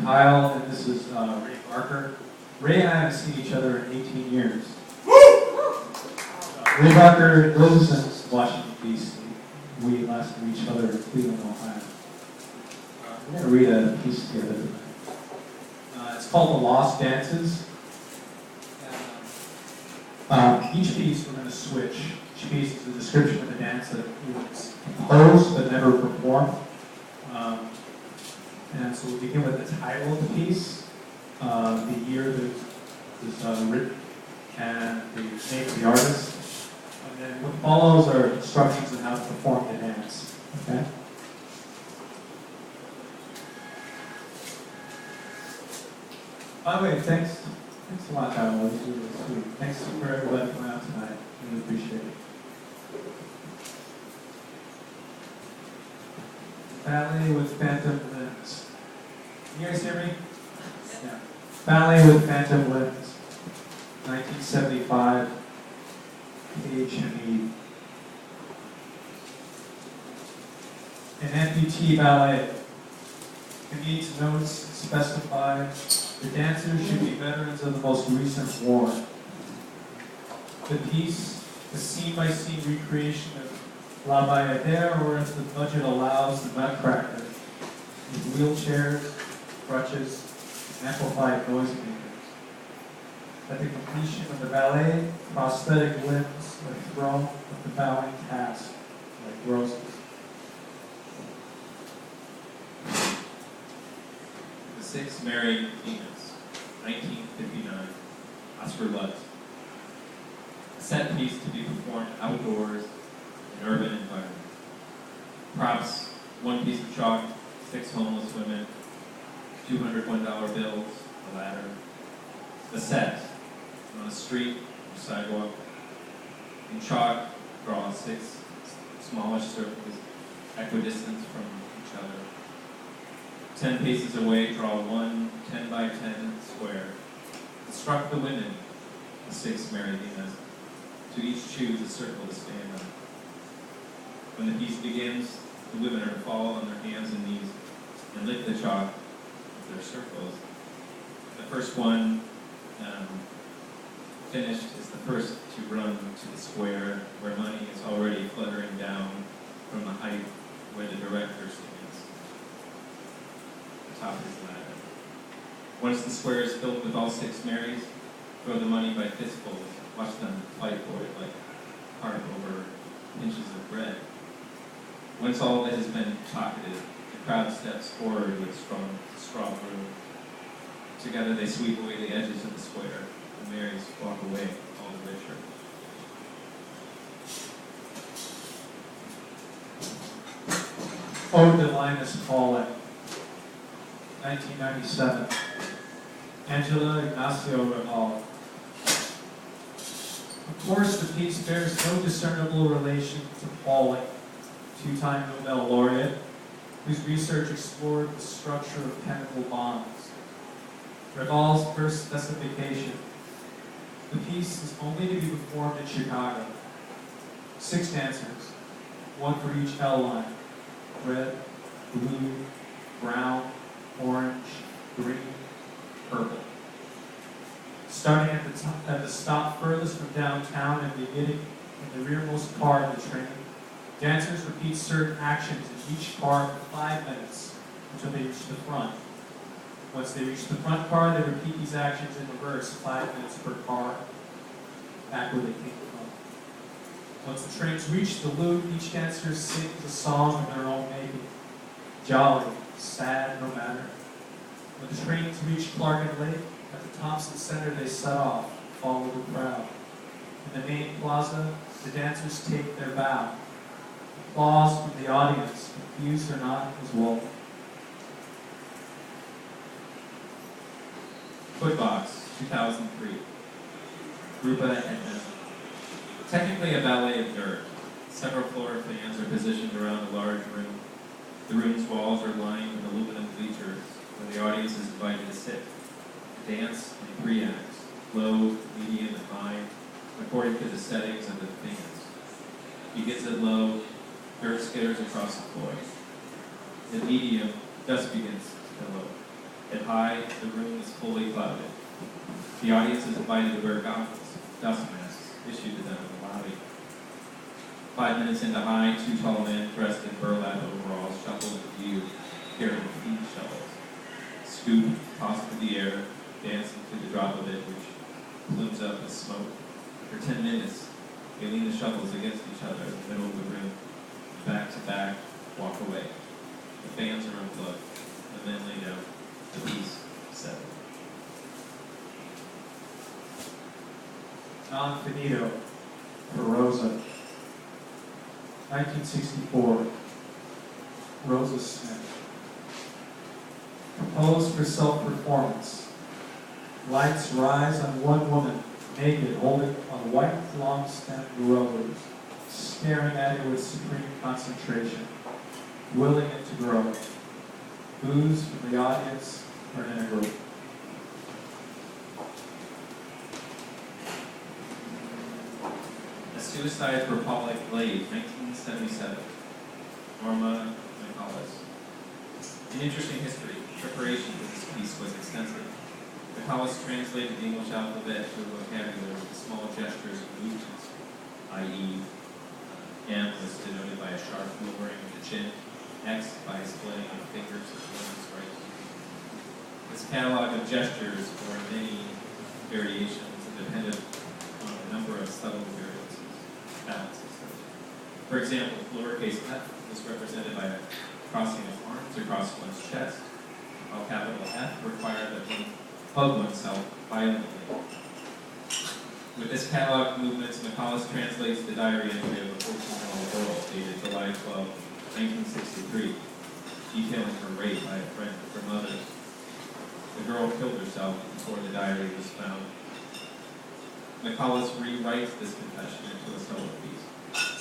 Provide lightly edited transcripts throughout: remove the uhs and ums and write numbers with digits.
Kyle, and this is Ray Barker. Ray and I haven't seen each other in 18 years. Ray Barker lives in Washington, D.C. We last knew each other in Cleveland, Ohio. We're going to read a piece together tonight. It's called The Lost Dances. Each piece we're going to switch. Each piece is a description of the dance that was composed but never performed. And so we'll begin with the title of the piece, the year that it was written, and the name of the artist. And then what follows are instructions on how to perform the dance. Okay? By the way, thanks a lot, Kyle. That was really sweet. Thanks for everybody coming out tonight. Really appreciate it. Ballet with Phantom Limbs. Can you guys hear me? Yeah. Ballet with Phantom Limbs. 1975. Page and E. An amputee ballet. It needs notes specify the dancers should be veterans of the most recent war. The piece, a scene-by-scene recreation of La Bayadere, or if the budget allows, the Nutcracker, with wheelchairs, crutches, amplified noise makers. At the completion of the ballet, prosthetic limbs are thrown at the bowing cast, like roses. The Six Married Venus, 1959, Oscar Lutz. A set piece to be performed outdoors in urban environment. Props, one piece of chalk, 6 homeless women, $201 bills, a ladder. A set, on a street or sidewalk. In chalk, draw 6 smallish circles, equidistant from each other. 10 paces away, draw 1 10 by 10 square. Instruct the women, the 6 married Venus, to each choose a circle to stand on. When the piece begins, the women are to fall on their hands and knees and lick the chalk with their circles. The first one finished is the first to run to the square where money is already fluttering down from the height where the director stands. The top is the ladder. Once the square is filled with all 6 Marys, throw the money by fistfuls. Watch them fight for it like carve over inches of bread. Once all that has been pocketed, the crowd steps forward with straw broom. Together they sweep away the edges of the square. The Marys walk away all the richer. Ode to Linus Pauling, 1997. Angela Ignacio Raval. Of course, the piece bears no discernible relation to Pauling, 2-time Nobel laureate, whose research explored the structure of chemical bonds. Raval's first specification: the piece is only to be performed in Chicago. 6 dancers, 1 for each L line: red, blue, brown, orange, green, purple. Starting at the stop furthest from downtown and beginning in the rearmost car of the train, dancers repeat certain actions in each car for 5 minutes until they reach the front. Once they reach the front car, they repeat these actions in reverse, 5 minutes per car, back where they came from. Once the trains reach the loop, each dancer sings a song of their own making. Jolly, sad, no matter. When the trains reach Clark Lake, at the Thompson Center they set off, follow the crowd. In the main plaza, the dancers take their bow. Applause from the audience, confused or not, is welcome. Footbox, 2003. Grupa Etna. Technically a ballet of dirt. Several floor fans are positioned around a large room. The room's walls are lined with aluminum bleachers where the audience is invited to sit. Dance in 3 acts, low, medium, and high, according to the settings of the fans. Begins at low, dirt skitters across the floor. The medium thus begins at low. At high, the room is fully clouded. The audience is invited to wear goggles, dust masks issued to them in the lobby. 5 minutes into high, 2 tall men dressed in burlap overalls shuffle into view, carrying feed shovels. Scoop, tossed through the air, dancing to the drop of it, which plumes up as smoke. For 10 minutes, they lean the shovels against each other in the middle of the room, back to back, walk away. The fans are unplugged. The men lay down. The piece settled. Non Finito for Rosa. 1964. Rosa Smith. Composed for self-performance. Lights rise on one woman, naked, holding a white, long-stemmed rose, staring at it with supreme concentration, willing it to grow. Boos from the audience are integral. A Suicide for Pollock Blade, 1977. Norma McCullough. An interesting history. Preparation for this piece was extensive. McCullough translated the English alphabet to a vocabulary with small gestures and movements, i.e., M was denoted by a sharp lowering of the chin, X by displaying of fingers and women's right. This catalog of gestures bore many variations and depended on a number of subtle balances. For example, lowercase f was represented by a crossing of arms across one's chest, while capital F required that one hug oneself violently. With this catalog of movements, McCullough translates the diary entry of a 14-year-old girl dated July 12, 1963, detailing her rape by a friend of her mother's. The girl killed herself before the diary was found. McCullough rewrites this confession into a solo piece.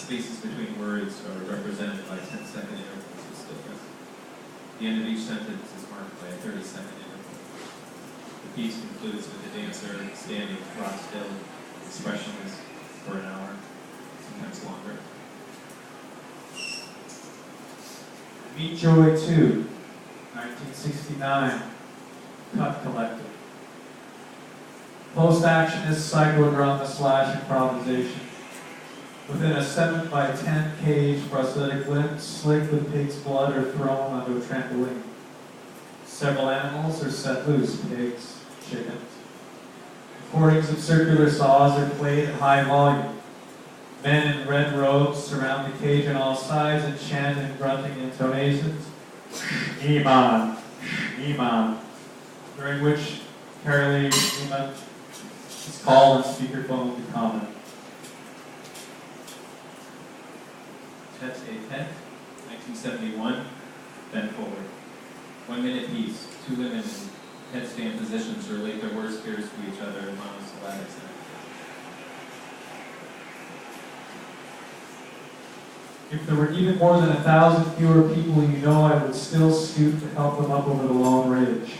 Spaces between words are represented by 10-second intervals of stillness. The end of each sentence is marked by a 30-second interval. The piece concludes with the dancer standing rock still, expressionless, for an hour, sometimes longer. Meet Joy 2, 1969, Cut Collective. Post-actionist psychodrama / improvisation. Within a 7 by 10 cage, prosthetic limbs slick with pig's blood are thrown onto a trampoline. Several animals are set loose, pigs, chickens. Recordings of circular saws are played at high volume. Men in red robes surround the cage on all sides and chant in grunting intonations, Iman, Iman, during which Carolee Iman is called on speakerphone to comment. Tete a Tete, 1971, bend forward. 1 minute piece, 2 women in headstand positions relate their worst fears to each other in monosyllabic sentences. If there were even more than 1,000 fewer people you know, I would still stoop to help them up over the Lone Ridge.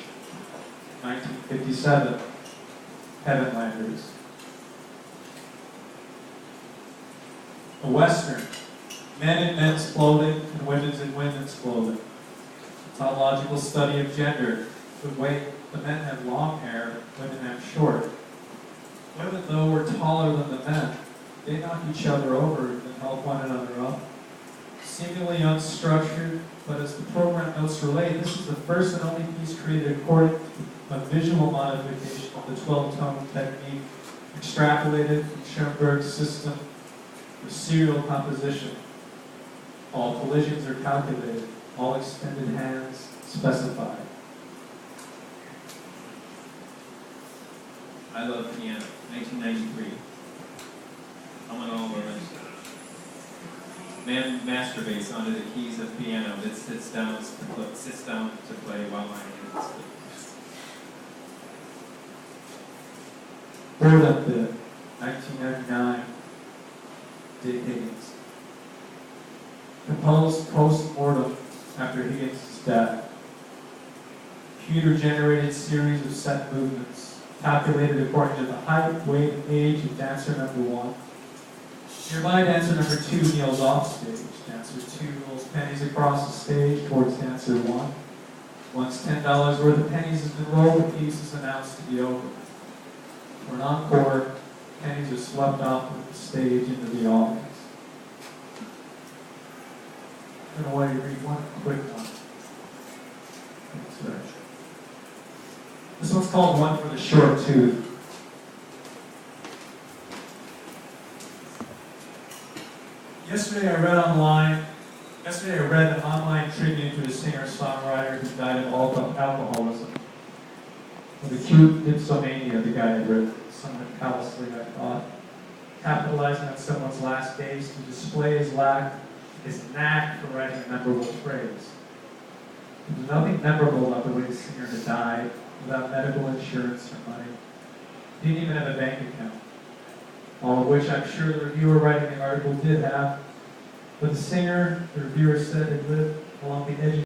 1957, Heavenlanders. A Western, men in men's clothing and women's in women's clothing. A tautological study of gender. But wait, the men have long hair, women have short. Women, though, were taller than the men. They knock each other over and help one another up. Seemingly unstructured, but as the program notes relate, this is the first and only piece created according to a visual modification of the 12-tone technique extrapolated from Schoenberg's system for serial composition. All collisions are calculated, all extended hands specified. I Love Piano, 1993. Man masturbates onto the keys of piano that sits down to play while lying in his sleep. Boredom Bit, 1999, Dick Higgins. Composed post-mortem after Higgins' death. Computer-generated series of set movements, calculated according to the height, weight, and age of dancer number 1. Nearby dancer number 2 kneels off stage. Dancer 2 rolls pennies across the stage towards dancer 1. Once $10 worth of pennies has been rolled, the piece is announced to be over. For an encore, pennies are swept off the stage into the audience. I'm going to want you to read one quick one. This one's called One for the Short Tooth. Yesterday I read an online tribute to a singer-songwriter who died of alcoholism. With acute dipsomania, the guy had written, somewhat callously, I thought, capitalizing on someone's last days to display his knack for writing a memorable phrase. There was nothing memorable about the way the singer had died, without medical insurance or money. He didn't even have a bank account. All of which I'm sure the reviewer writing the article did have. But the singer, the reviewer said, had lived along the edge of